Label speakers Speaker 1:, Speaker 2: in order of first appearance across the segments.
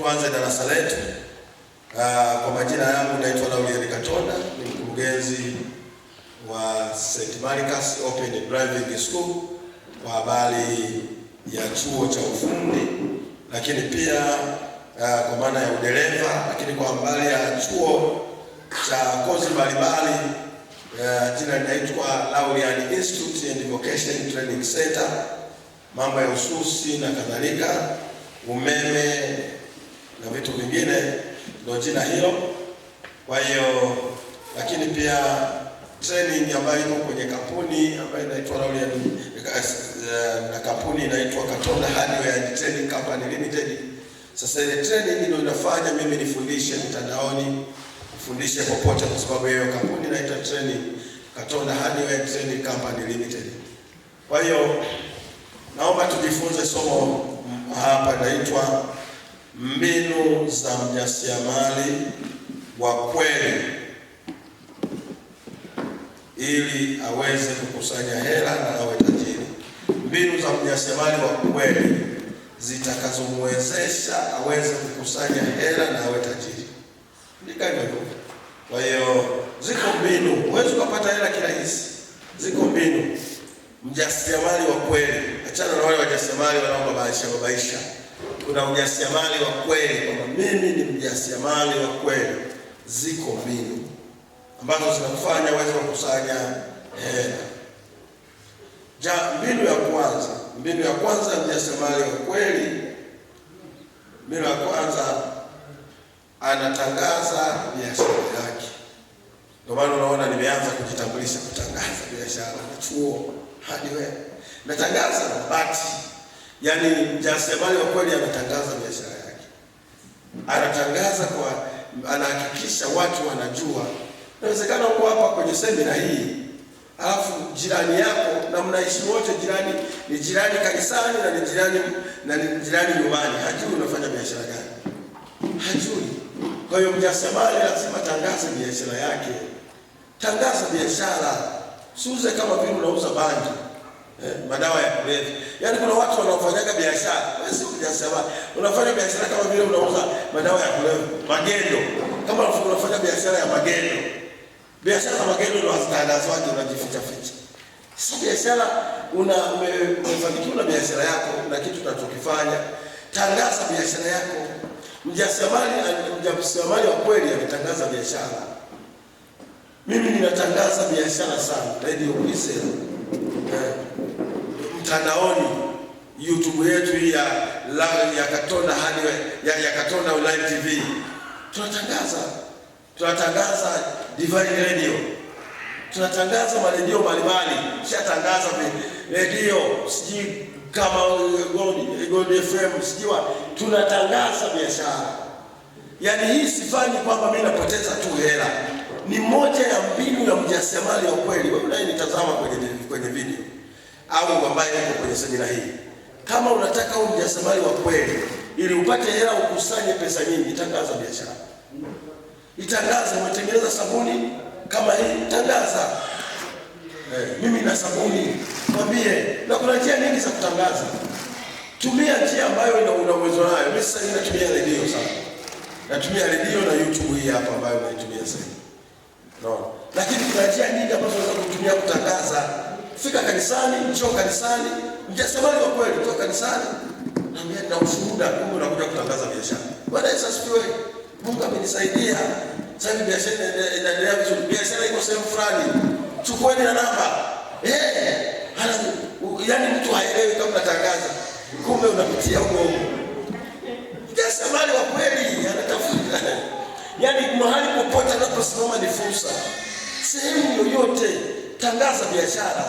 Speaker 1: Tuanze darasa letu. Kwa majina yangu naitwa Laurian Katonda, ni mkurugenzi wa St. Marcus Open Driving School kwa habari ya chuo cha ufundi, lakini pia kwa maana ya udereva, lakini kwa habari ya chuo cha kozi mbalimbali jina linaitwa Laurian Institute and Vocational Training Center, mambo ya ususi na kadhalika, umeme na vitu vingine, ndio jina hilo. Kwa hiyo lakini pia training ambayo iko kwenye kampuni ambayo inaitwa Laurian na kampuni inaitwa Katonda Hardware and Training Company Limited. Sasa ile training ndio inafanya mimi nifundishe mtandaoni, nifundishe popote, kwa sababu hiyo kampuni inaitwa training Katonda Hardware and Training Company Limited. Kwa hiyo naomba tujifunze somo hapa inaitwa mbinu za mjasiriamali wa kweli ili aweze kukusanya hela na awe tajiri. Mbinu za mjasiriamali wa kweli zitakazomwezesha aweze kukusanya hela na awe tajiri. Ndika hivyo. Kwa hiyo ziko mbinu, huwezi kupata hela kirahisi. Ziko mbinu. Mjasiriamali wa kweli, achana na wale wajasiriamali wanaobabaisha. Kuna ujasiriamali wa kweli, kwamba mimi ni mjasiriamali wa kweli. Ziko mbinu ambazo zinakufanya uweze kukusanya hela. Mbinu ya kwanza mjasiriamali wa kweli, mbinu ya kwanza anatangaza biashara yake. Ndio maana unaona nimeanza kujitambulisha, kutangaza biashara na chuo hardware. Natangaza bati. Yaani mjasiriamali wa kweli anatangaza biashara yake. Anatangaza anahakikisha watu wanajua. Inawezekana uko hapa kwenye semina hii, alafu jirani yako na mnaishi wote, jirani ni jirani kanisani na ni jirani nyumbani, hajui unafanya biashara gani. Hajui. Kwa hiyo mjasiriamali lazima tangaze biashara yake. Tangaza biashara. Usiuze kama vile unauza bangi. Madawa ya kulevya. Yaani kuna watu wanaofanyaga biashara, wewe sio mjasiriamali. Unafanya biashara kama vile unauza madawa ya kulevya, magendo. Kama unafanya biashara ya magendo. Biashara ya magendo ndio hazitangazwaje, unajificha ficha. Sasa biashara umefanikiwa na biashara yako na kitu unachokifanya, tangaza biashara yako. Mjasiriamali wa kweli anatangaza biashara. Mimi ninatangaza biashara sana, Radio Wizard. Mtandaoni, YouTube yetu hii ya Katonda Hardware, ya Katonda Online TV. Tunatangaza Divine Radio. Tunatangaza maredio mbalimbali. Shatangaza radio, siji kama Gold FM, sijiwa. Tunatangaza biashara. Yaani hii sifanyi kwamba mimi napoteza tu hela. Ni moja ya mbinu ya mjasiriamali wa kweli. Wewe unayenitazama kwenye video au ambaye uko kwenye semina hii, kama unataka mjasiriamali wa kweli ili upate hela, ukusanye pesa nyingi, tangaza biashara. Itangaza. Umetengeneza sabuni kama hii, tangaza. Mimi na sabuni, mwambie. Na kuna njia nyingi za kutangaza. Tumia njia ambayo una uwezo nayo. Mimi sasa ninatumia redio sana. Natumia redio na YouTube hii hapa ambayo naitumia sasa. No. Lakini kuna njia nyingi ambazo unaweza kutumia kutangaza. Fika kanisani, njoo kanisani, mjasiriamali wa kweli kutoka kanisani, na ushuhuda, Mungu anakuja kutangaza biashara. Bwana Yesu asifiwe. Mungu amenisaidia. Sasa biashara inaendelea vizuri. Biashara iko sehemu fulani. Chukueni na namba. Yaani mtu haelewi kama unatangaza. Kumbe unapitia huko. Mjasiriamali wa kweli anatafuta. Yaani mahali popote anaposimama ni fursa. Sehemu yoyote tangaza biashara.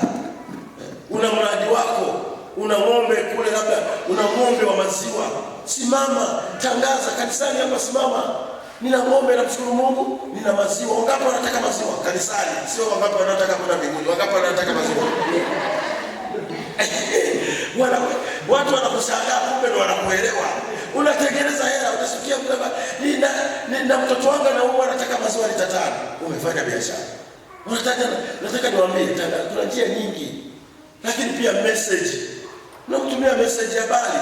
Speaker 1: Una mradi wako, una ng'ombe kule, labda una ng'ombe wa maziwa, simama, tangaza kanisani hapa, simama. Nina ng'ombe, namshukuru Mungu, nina maziwa. Wangapi wanataka maziwa kanisani? Sio wangapi wanataka kwenda mbinguni. Wangapi wanataka maziwa? Watu wanakushangaa, kumbe ndio wanakuelewa. Unatengeneza hela, unasikia kwamba nina mtoto wangu na huyu anataka maziwa lita 5. Umefanya biashara. Nataka niwaambie, kuna njia nyingi. Lakini pia message. Unakutumia message ya habari.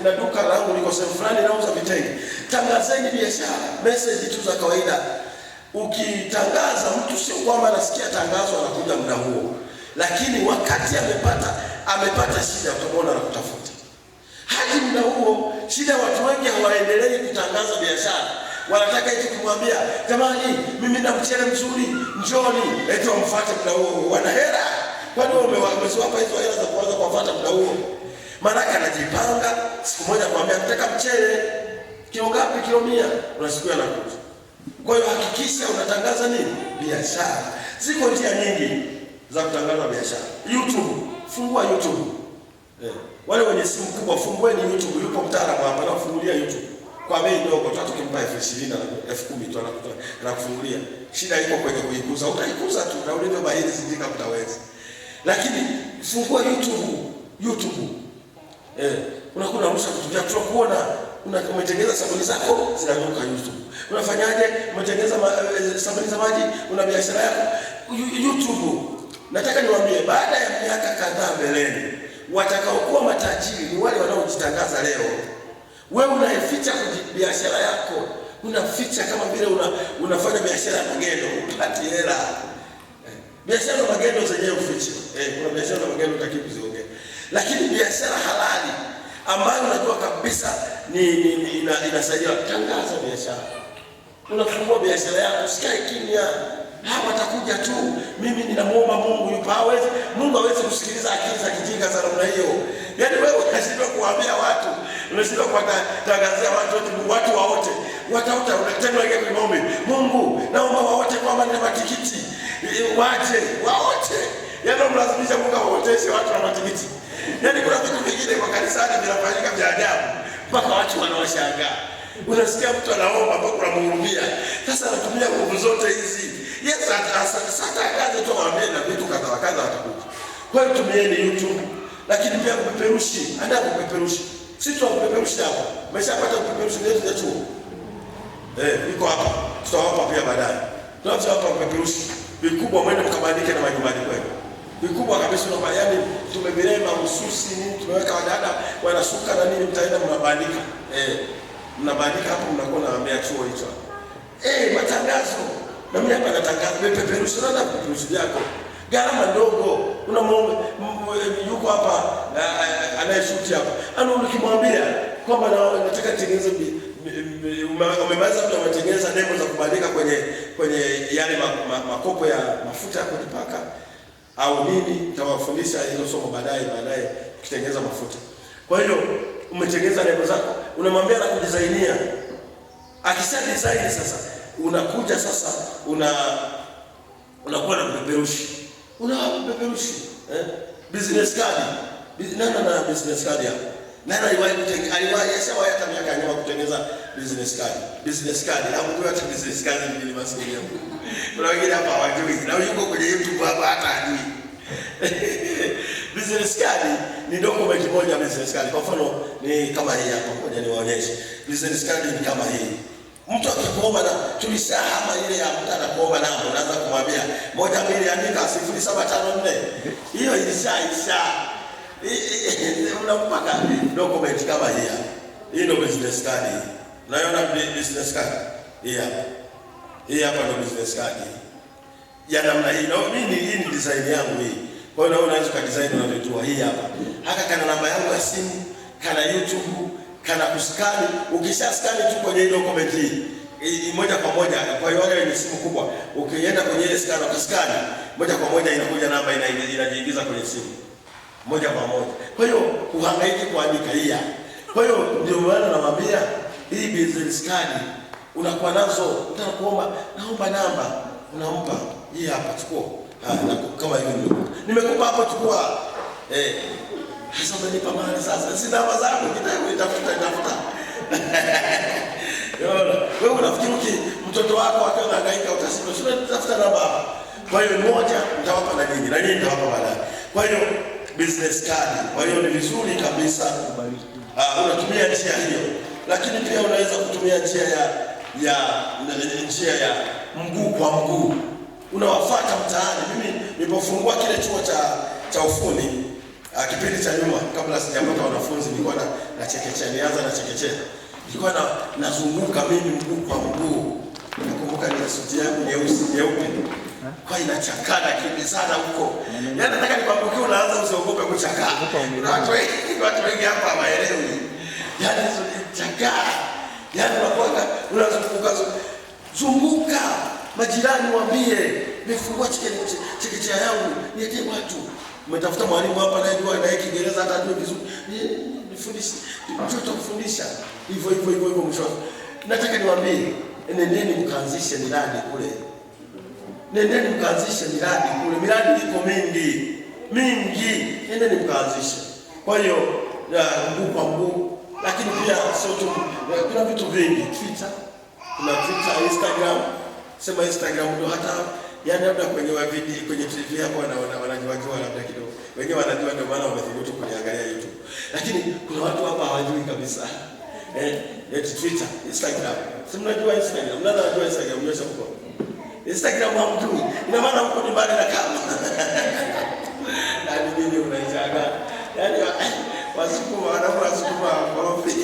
Speaker 1: na duka langu liko sehemu fulani nauza vitenge. Tangazeni biashara, message tu za kawaida. Ukitangaza mtu sio kwamba anasikia tangazo anakuja muda huo, lakini wakati amepata shida utamwona anakutafuta. Hadi muda huo shida, watu wengi hawaendelei kutangaza biashara. Wanataka eti kumwambia jamani, mimi na mchele mzuri, njoni, eti wamfuate muda huo. Wana hela. Kwani umewapa hizo hela za kuanza kuwafuata muda huo? Maana anajipanga siku moja kumwambia nataka mchele kilo ngapi, kilo 100, unasikia anakuja. Kwa hiyo hakikisha unatangaza nini? Biashara. Ziko njia nyingi za kutangaza biashara. YouTube, fungua YouTube. Wale wenye simu kubwa fungueni YouTube, yupo mtaalamu hapa na kufungulia YouTube. Kwa bei ndogo tu, tukimpa 20,000 na 10,000 tu anakufungulia. Shida iko kwenye kuikuza. Utaikuza tu na ulivyo bahili zindika mtaweza. Lakini fungua YouTube. Unakuwa unarusha vitu vyako, tunakuona umetengeneza sabuni zako zinaruka YouTube. Unafanyaje? Umetengeneza sabuni za maji, una biashara yako YouTube. Nataka niwaambie, baada ya miaka kadhaa mbeleni, watakaokuwa matajiri ni wale wanaojitangaza leo. Wewe unaficha biashara yako, unaficha kama vile unafanya biashara ya magendo, upate hela. Biashara ya magendo zenyewe ufiche. Kuna biashara ya magendo utakiwa kuziongea. Lakini biashara halali ambayo unajua kabisa inasaidia, tangaza biashara. Unafungua biashara yako, usikae kimya. Hawa watakuja tu. Mimi ninamuomba Mungu yupo. Mungu hawezi kusikiliza akili za kijinga za namna hiyo. Yaani wewe unashindwa kuambia watu, unashindwa kuwatangazia watu waote. Wataota unataka kwenye maombi. Mungu, naomba waote kwamba nina matikiti. Waote. Yaani mlazimisha Mungu awaoteshe watu na matikiti. Yaani kuna vitu vingine kwa kanisani vinafanyika vya ajabu mpaka watu wanawashangaa. Unasikia mtu anaomba mpaka unamhurumia. Sasa anatumia nguvu zote hizi. Yes, sasa kazi tu waambie na vitu kadha watakuja. Kwa hiyo tumieni YouTube, lakini pia kupeperushi. Andaa kupeperushi. Sisi tunakupeperushi hapa. Umeshapata kupeperushi yetu ya chuo. Iko hapa. Tutawapa pia baadaye. Tunawapa kupeperushi vikubwa, mwende mkabandike na majumbani kwenu. Vikubwa kabisa, yaani tumevilema hususi nini, tumeweka wadada wanasuka na nini, mtaenda mnabandika. Mnabandika hapo, mnakuwa naambia chuo hicho. Matangazo. Na mimi hapa natangaza peperushi, na peperushi yako. Gharama ndogo. Yuko hapa anayeshuti hapa. Ukimwambia kwamba nataka tengeneze, umemaliza mtu anatengeneza nembo za kubandika kwenye yale makopo ya mafuta ya kujipaka au nini, nitawafundisha hilo somo baadaye kutengeneza mafuta. Kwa hiyo umetengeneza nembo zako, unamwambia na kudizainia. Akisha design sasa, unakuja sasa unakuwa na peperushi. Peperushi. Business card. Na business card hapo. Nani aliwahi hata miaka nyuma kutengeneza business card. Business card, hapo hata business card ni masuala yangu. Kuna wengine hapa hawajui. Na yuko kwenye YouTube hapa hata hajui. Business card ni document moja, business card. Kwa mfano ni kama hii hapa, ngoja niwaonyeshe. Business card ni kama hii. Mtu akikuomba, na tulishahama ile ya mtu anakuomba namba, unaanza kumwambia 12 andika 0754. Hiyo ilisha. Unampaka document kama hii hapa. Hii ndio business card. Unaona business card? Hii hapa. Hii hapa ndio business card. Ya namna hii. Na mimi hii ni design yangu hii. Kwa hiyo unaweza kudesign unavyotoa hii hapa. Haka kana namba yangu ya simu, kana YouTube, kana kuskani. Ukishaskani tu kwenye document hii moja kwa moja, kwa hiyo wale wenye simu kubwa, ukienda kwenye ile scanner ukaskani, moja kwa moja inakuja namba inajiingiza kwenye simu. Moja kwa moja. Kwa hiyo uhangaike kuandika hii hapa. Kwa hiyo ndio maana nawaambia hii business card unakuwa nazo, utakuomba naomba namba, unampa hii hapa, chukua. Kama hivi nimekupa hapo, chukua. Sasa umenipa mali sasa. Si namba zangu nitafuta. Wewe unafikiri mtoto wako akahangaika utasema sio nitafuta namba hapa. Kwa hiyo moja nitawapa na nyinyi nitawapa baadaye. Kwa hiyo business card. Kwa hiyo ni vizuri kabisa unatumia njia hiyo, lakini pia unaweza kutumia njia ya mguu kwa mguu. Unawafuata mtaani. Mimi nilipofungua kile chuo cha ufundi, Kipindi cha nyuma kabla sijapata wanafunzi nilikuwa na chekechea, nianza na chekechea. Nilikuwa nazunguka mimi mguu kwa mguu. Nakumbuka ni suti yangu nyeusi nyeupe. Kwa inachakana kibi sana huko. Yaani nataka nikwambie unaanza usiogope kuchakaa. Watu wengi hapa hawaelewi. Yaani chakaa. Yaani unazunguka zunguka. Majirani waambie, nimefungua chekechea yangu, niete watu. Umetafuta mwalimu hapa na ndio na Kiingereza hata ajue vizuri. Nifundishe. Mtoto kufundisha. Hivyo mwisho. Nataka niwaambie, nendeni mkaanzishe miradi kule. Nendeni mkaanzishe miradi kule. Miradi iko mingi. Nendeni mkaanzishe. Kwa hiyo mguu kwa mguu, lakini pia sio tu, kuna vitu vingi. Kuna Twitter, Instagram. Sema Instagram ndio hata yani labda kwenye video kwenye TV hapo wanajua labda kidogo. Wenyewe wanajua ndio maana wamethubutu kuniangalia YouTube. Lakini kuna watu hapa hawajui kabisa. Twitter, Instagram. Si mnajua Instagram? Mnajua Instagram mnaweza huko. Instagram hamjui. Ina maana huko ni mbali na kama. Hadi mimi unaishaga. Yaani wasukuma korofi.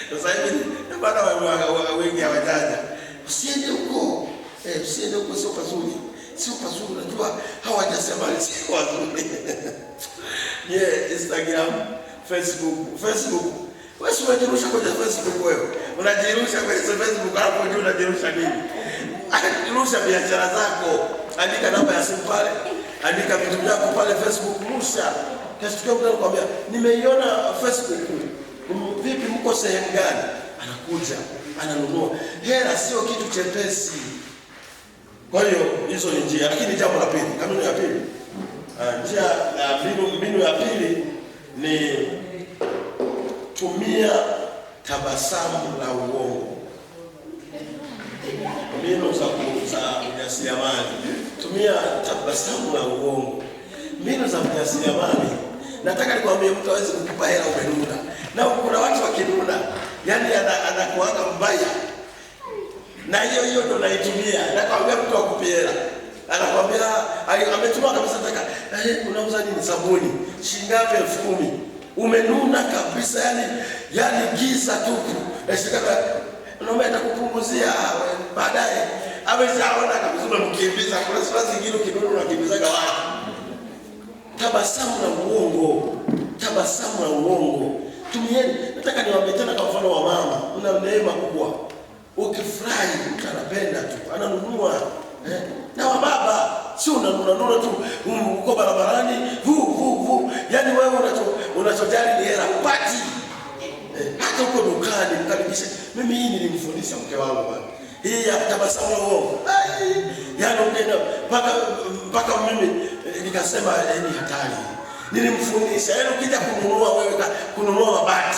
Speaker 1: Sasa hivi bado wengi hawajaja. Usiende huko. Usiende huko, sio pazuri. Sio pazuri, unajua hawajasema sio wazuri. Instagram, Facebook. Wewe unajirusha kwenye Facebook wewe. Unajirusha kwenye Facebook hapo ndio unajirusha nini? Rusha biashara zako. Andika namba ya simu pale. Andika vitu vyako pale Facebook, rusha. Kesho mtu anakuambia, "Nimeiona Facebook. Vipi mko sehemu gani?" Anakuja, ananunua. Hela sio kitu chepesi. Kwa hiyo hizo ni njia, lakini jambo la pili, kanuni ya pili. Mbinu ya pili ni tumia tabasamu la uongo. Mbinu za ujasiriamali. Tumia tabasamu la uongo. Mbinu za ujasiriamali. Nataka nikwambie mtu hawezi kukupa hela umenuna. Na kuna watu wakinuna, yani anakuanga mbaya. Na hiyo ndio naitumia. Nakwambia mtu akupe hela. Anakuambia ametuma kabisa nataka, unauza nini? Sabuni. Shilingi ngapi? 10,000. Umenuna kabisa, yani giza tupu. Nashika naomba atakupunguzia baadaye. Ameshaona kabisa unamkimbiza. Kuna sura zingine kidogo unakimbizaga watu. Tabasamu la uongo. Tabasamu la uongo. Tumieni. Nataka niwaambie tena kwa mfano wa mama, una neema kubwa. Ukifurahi mtu anapenda tu, ananunua. Na wa baba sio unanunua tu uko barabarani, yani wewe unachojali ni hela upati. Hata uko dukani mkaribisha. Mimi hii nilimfundisha mke wangu bwana. Hii ya tabasamu la uongo. Yani unaenda mpaka mimi nikasema ni hatari. Nilimfundisha, yani ukija kununua wewe kununua mabati,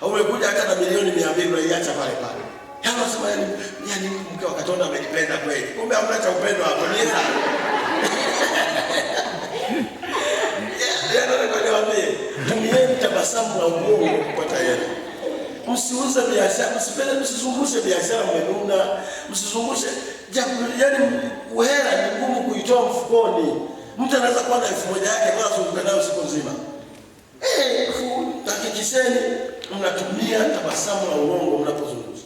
Speaker 1: umekuja hata na milioni 200 unaiacha pale pale. Anasema yani mke wa Katonda amenipenda kweli. Kumbe hamna cha upendo hapo ni hela. Niwaambie, tumieni tabasamu la uongo kupata hela. Msiuze biashara, msizungushe biashara mmenuna, msizungushe yani hela ni ngumu kuitoa mfukoni. Mtu anaweza kuwa na 1,000 yake kwa kuzunguka nayo siku nzima. Hakikisheni mnatumia tabasamu la uongo mnapozungusha.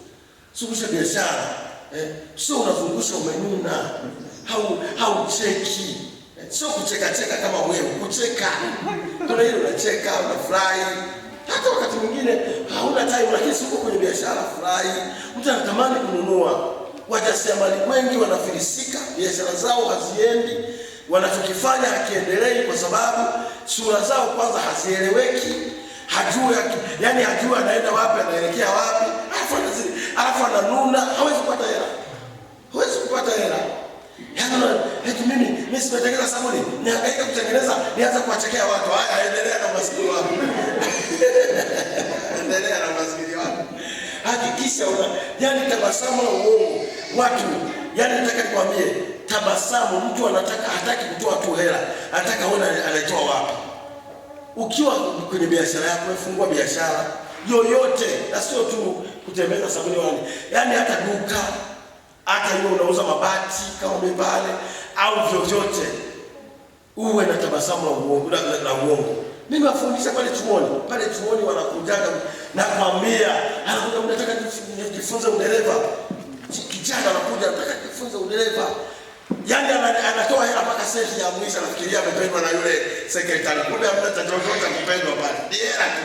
Speaker 1: Zungusha biashara. Sio unazungusha umenuna. Haucheki. Sio kucheka kama wewe, kucheka. Kuna ile unacheka, unafurahi. Hata wakati mwingine hauna time, lakini uko kwenye biashara furahi. Mtu anatamani kununua. Wajasiriamali wengi wanafilisika, biashara zao haziendi. Wanachokifanya hakiendelei kwa sababu sura zao kwanza hazieleweki. Hajui anaenda wapi, anaelekea wapi. Alafu ananuna, hawezi kupata hela. Mimi simetengeneza sabuni, nihangaika kutengeneza, nianza kuwachekea watu. Haya, endelea na maskini wako. Endelea na maskini wako. Hakikisha tabasamu la uongo. Watu, nataka nikwambie, tabasamu mtu hataki kutoa tu hela, anataka uone anaitoa wapi. Ukiwa kwenye biashara yako, umefungua biashara yoyote, na sio tu kutembeza sabuni wani. Hata duka, hata hiyo unauza mabati kama pale au vyovyote, uwe na tabasamu la uongo. Mimi wafundisha pale chuoni. Pale chuoni wanakujaga na kwambia, anakuja unataka nijifunze udereva. Kijana anakuja anataka kujifunza udereva. Yaani anatoa hela mpaka senti ya mwisho anafikiria amependwa na yule secretary. Kumbe hamna chochote kupendwa pale. Ni hela tu.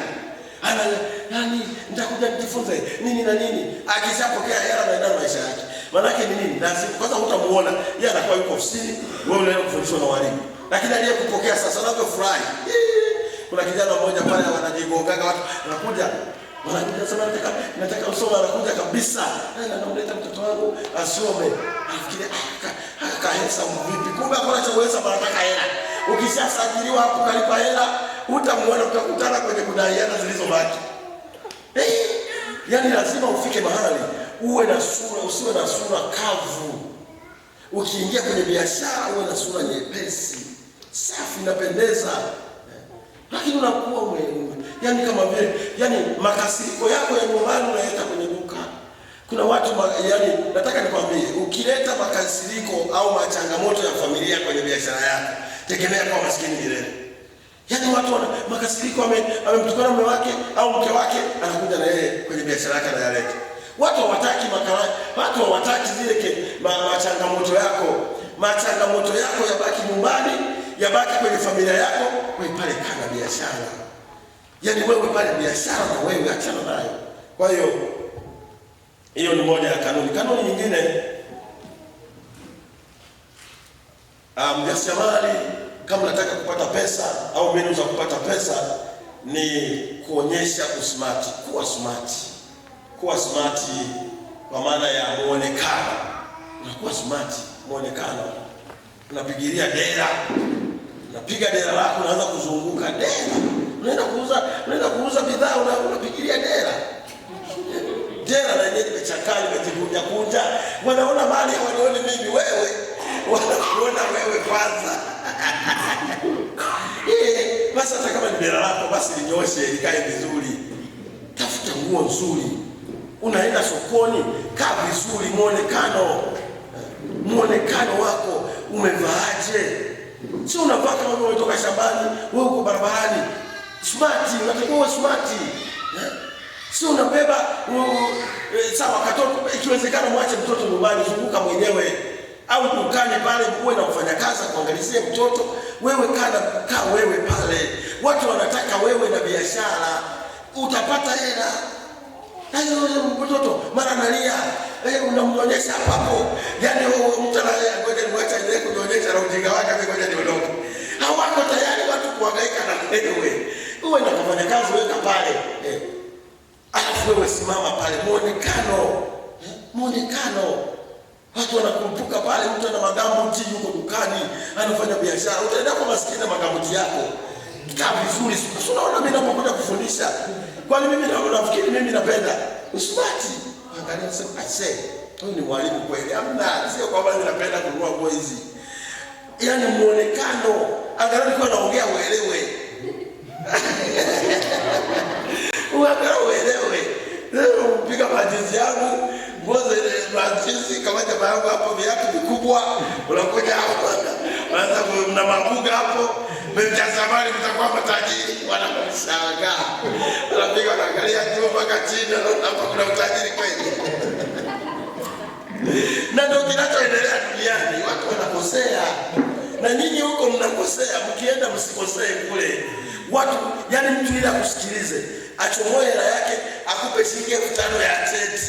Speaker 1: Nani nitakuja nijifunze nini na nini. Akishapokea hela anaenda maisha yake. Maana yake ni nini? Lazima kwanza utamuona yeye anakuwa yuko ofisini, wewe unaenda kufundishwa na walimu. Lakini aliyekupokea sasa anavyofurahi. Kuna kijana mmoja pale wanajigongaga watu anakuja sema nataka usome, anakuja kabisa. Namleta mtoto wangu asome. Anafikiria kahesa vipi? Kumbe hakuna cha uweza, anataka hela. Ukishasajiliwa hapo kalipa hela, utamuona utakutana kwenye kudaiana zilizobaki. Yaani lazima ufike mahali uwe na sura, usiwe na sura kavu. Ukiingia kwenye biashara uwe na sura nyepesi, safi, inapendeza. Lakini unakuwa yaani kama vile, yaani makasiriko yako ya nyumbani unaleta kwenye duka. Kuna watu yaani nataka nikwambie, ukileta makasiriko au machangamoto ya familia kwenye biashara yako, tegemea kwa maskini milele. Yaani watu wana makasiriko, amemtukana mume wake au mke wake, anakuja na yeye kwenye biashara yake na yaleta. Watu hawataki zile machangamoto yako. Machangamoto yako yabaki nyumbani, yabaki kwenye familia yako, wewe pale kana biashara. Yaani wewe pale biashara na wewe achana nayo. Kwa hiyo ni moja ya kanuni. Kanuni nyingine, mjasiriamali kama unataka kupata pesa au mbinu za kupata pesa ni kuonyesha usmart, kuwa smart kwa maana ya muonekano. Unakuwa smart, muonekano. Unapigilia dera. Unapiga dera lako, unaanza kuzunguka dera. Unaenda kuuza bidhaa, unapigilia dera. Dera na yenyewe imechakaa, imejikunja. Wanaona mali, wanaona mimi wewe. Wanakuona wewe kwanza. Basi hata kama ni dera lako, basi linyoshe, likae vizuri. Tafuta nguo nzuri. Unaenda sokoni, kaa vizuri, muonekano wako umevaaje? Sio unavaa kama wewe umetoka shambani, wewe uko barabarani. Smart, unatakiwa uwe smart. Sio unabeba sawa katoto, ikiwezekana mwache mtoto nyumbani, zunguka mwenyewe au dukani pale, uwe na mfanyakazi kuangalizia mtoto, wewe kaa wewe pale. Watu wanataka wewe na biashara, utapata hela. Hayo mtoto mara analia, unamnyonyesha hapo. Yaani mtu analia, ngoja nimwache aendelee kunyonyesha na ujinga wake, ngoja niondoke. Hawako tayari watu kuhangaika na wewe. Uwe na mfanyakazi, weka pale. Alafu wewe simama pale, muonekano. Watu wanakumbuka pale, mtu ana magambuti yuko dukani, anafanya biashara. Utaenda kwa maskini na magambuti yako. Kaa vizuri. Sio unaona mimi napokuja kufundisha. Kwani mimi nafikiri mimi napenda usmati. Angalia sema huyu ni mwalimu kweli. Hamna, sio kwamba ninapenda kununua nguo hizi. Yaani muonekano. Angalia nilikuwa naongea uelewe. Uelewe. Leo mpiga majinsi yangu, nguo zile majinsi kama jamaa yangu hapo, viatu vikubwa, unakuja hapo anaanza na mabuga hapo, mtazamani mtakuwa matajiri, wanakushangaa. Anapiga anaangalia tu mpaka chini, hapo kuna utajiri kweli. Na ndio kinachoendelea duniani, watu wanakosea. Na nyinyi huko mnakosea, mkienda msikosee kule. Watu, yani mtu ile akusikilize, achomoe hela yake, akupe shilingi 5,000 ya cheti.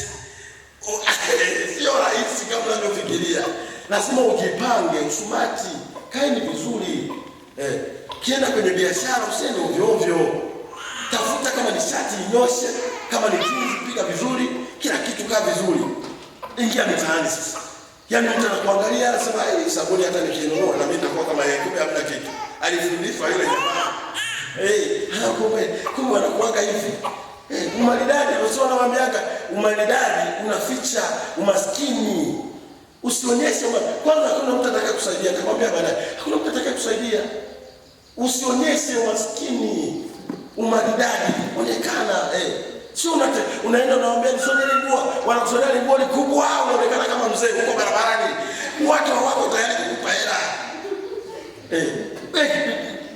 Speaker 1: Sio rahisi kama unavyofikiria. Lazima ujipange, usumati, kaeni vizuri. Kienda kwenye biashara usiende ovyo ovyo. Tafuta kama ni shati inyoshe, kama ni jeans piga vizuri, kila kitu kaa vizuri. Ingia mitaani sasa. Yaani mtu anakuangalia anasema, sabuni hata nikinunua na mimi nitakuwa kama yeye, kumbe hamna kitu. Alifundishwa yule jamaa. Kumbe wanakuanga hivi. Umaridadi, usio nawaambiaga, umaridadi unaficha umaskini. Usionyeshe kwanza, hakuna mtu atakaye kusaidia. Nikamwambia baadaye, hakuna mtu atakaye kusaidia. Usionyeshe umaskini. Umaridadi, onekana. Sio unaenda unaambia nisonye nguo, wanakusonea nguo kubwa, unaonekana kama mzee huko barabarani. Watu hawako tayari kukupa hela.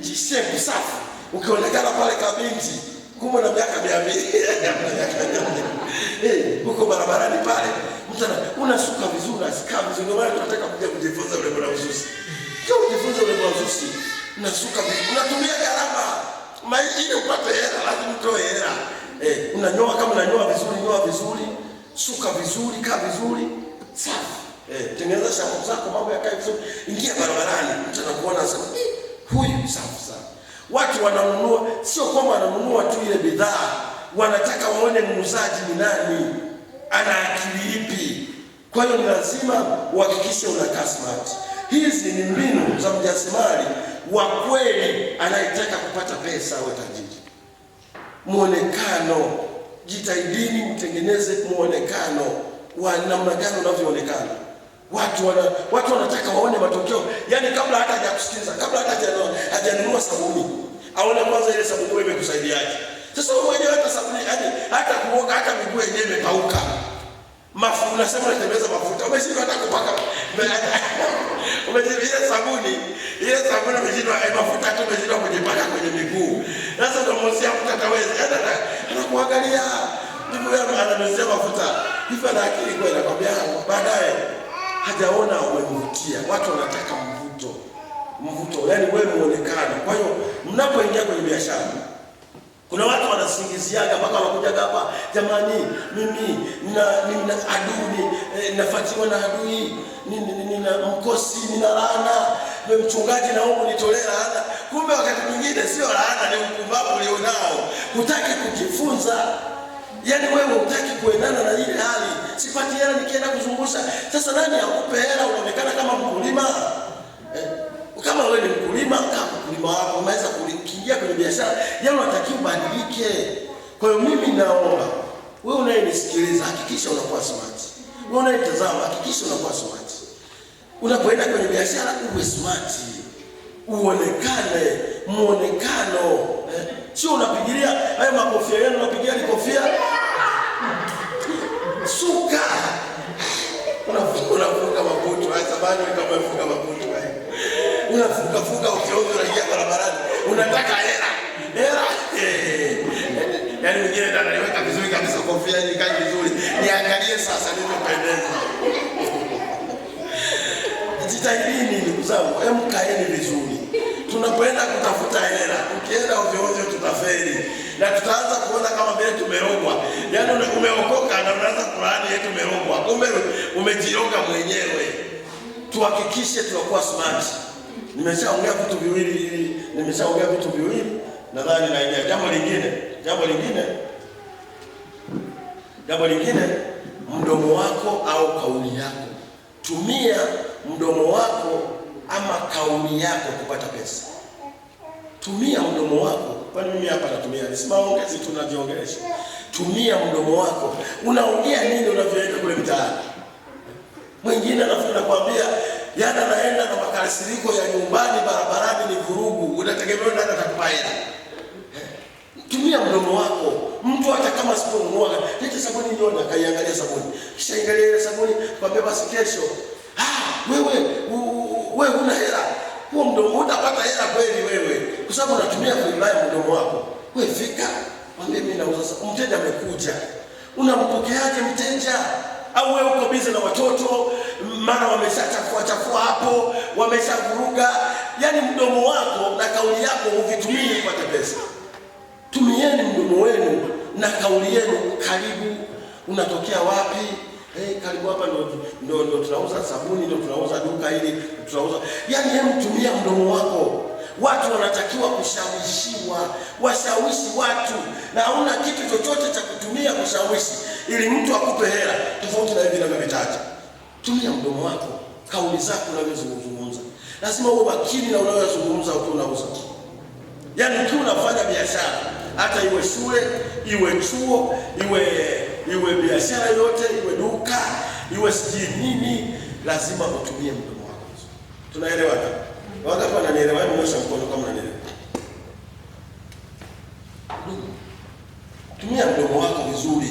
Speaker 1: Jishe safi. ukionekana pale kabinti kumbe na miaka 200 huko barabarani pale, mtu unasuka vizuri, unasikaa vizuri. Ndio maana tunataka kuja kujifunza urembo na ususi. Sio kujifunza urembo na ususi, unasuka vizuri, unatumia gharama ili upate hela, lazima utoe hela. Unanyoa, kama unanyoa vizuri, nyoa vizuri, suka vizuri, kaa vizuri, safi. Tengeneza shampoo zako, mambo yakae vizuri. Ingia barabarani, mtu anakuona anasema, huyu safi sana. Watu wananunua, sio kwamba wananunua tu ile bidhaa, wanataka waone muuzaji ni nani, ana akili ipi. Kwa hiyo ni lazima uhakikishe unakaa smart. Hizi ni mbinu za mjasiriamali wa kweli anayetaka kupata pesa awe tajiri. Muonekano, jitahidini mtengeneze muonekano wa namna gani unavyoonekana. Watu wanataka waone matokeo. Yaani kabla hata hajakusikiza, kabla hata hajanunua sabuni, aone kwanza ile sabuni wewe imekusaidiaje. Sasa wewe mwenyewe hata sabuni, hata kuoga, hata miguu yenyewe imepauka. Mafuta unasema unatembeza mafuta. Umeshindwa hata kupaka. Umeshindwa ile sabuni umeshindwa mafuta tu umeshindwa kujipaka kwenye miguu. Sasa unamwambia mtu ataweza. Anakuangalia. Ndipo yeye anamezea mafuta. Hivyo na akili kwa inakwambia baadaye hajaona umemvutia. Watu wanataka mvuto, yaani wewe muonekane. Kwa hiyo mnapoingia kwenye biashara, kuna watu wanasingiziaga mpaka wanakuja hapa, jamani, mimi nina adui, nafuatiwa na adui, nina mkosi, nina laana, mchungaji naomba nitolee laana. Kumbe wakati mwingine sio laana, ni upumbavu ulionao. Hutaki kujifunza. Yaani wewe hutaki kuendana na ile hali. Sipati hela nikienda kuzungusha. Sasa nani akupe hela unaonekana kama mkulima? Kama wewe ni mkulima, kama mkulima wako unaweza kuingia kwenye biashara, yaani unatakiwa ubadilike. Kwa hiyo mimi naomba wewe unayenisikiliza, hakikisha unakuwa smart. Wewe unayetazama, hakikisha unakuwa smart. Unapoenda kwenye biashara uwe smart. Uonekane, muonekano. Sio unapigilia hayo makofia yenu, unapigia ni kofia. Suka. Unafunga mabutu. Zamani kama unafunga mabutu. Unafunga ukioga unaingia barabarani. Unataka hela. Yaani mwingine ndio anaiweka vizuri kabisa kofia ili ikae vizuri. Niangalie sasa nilivyopendeza. Jitahidini ndugu zangu, kaeni vizuri. Tunapoenda kutafuta hela, ukienda ovyo ovyo tutafeli. Na tutaanza kuona kama vile tumerogwa. Yaani umeokoka na unaanza kulaani yetu tumerogwa. Kumbe umejiroga mwenyewe. Tuhakikishe tunakuwa smart. Nimeshaongea vitu viwili. Nadhani naingia jambo lingine, mdomo wako au kauli yako. Tumia mdomo wako ama kauli yako kupata pesa. Tumia mdomo wako. Kwani mimi hapa natumia, si maongezi tunajiongelesha. Tumia mdomo wako. Unaongea nini unavyoenda kule mtaani? Mwingine anakwambia yana naenda na makasiriko ya nyumbani, barabarani ni vurugu. Unategemea nani atakupa hela? Tumia mdomo wako. Mtu hata kama siponunua, leta sabuni nione, akaiangalia sabuni. Kisha angalia ile sabuni, kwambia basi kesho. Wewe una hela. Huo mdomo utapata hela kweli wewe? Kwa sababu unatumia vibaya mdomo wako. Wewe fika, mwambie mimi nauza sabuni. Mteja amekuja. Unampokeaje mteja? Au wewe uko busy na watoto, maana wameshachafua hapo, wameshavuruga. Yaani mdomo wako na kauli yako uvitumie kupata pesa. Tumieni mdomo wenu na kauli yenu. Karibu, unatokea wapi? Karibu hapa ndio tunauza sabuni, ndio tunauza duka hili, tunauza. Yaani tumia mdomo wako. Watu wanatakiwa kushawishiwa, washawishi watu. Na hauna kitu chochote cha kutumia kushawishi ili mtu akupe hela tofauti na hivi ninavyovitaja. Tumia mdomo wako, kauli zako unazozungumza. Lazima uwe makini na unayozungumza ukiwa unauza. Yaani ukiwa unafanya biashara, hata iwe shule, iwe chuo, iwe biashara yote, iwe duka, iwe sijui nini, lazima utumie mdomo wako. Tunaelewana? Wangapi wananielewa? Hebu nyosha mkono kama unanielewa. Tumia mdomo wako vizuri.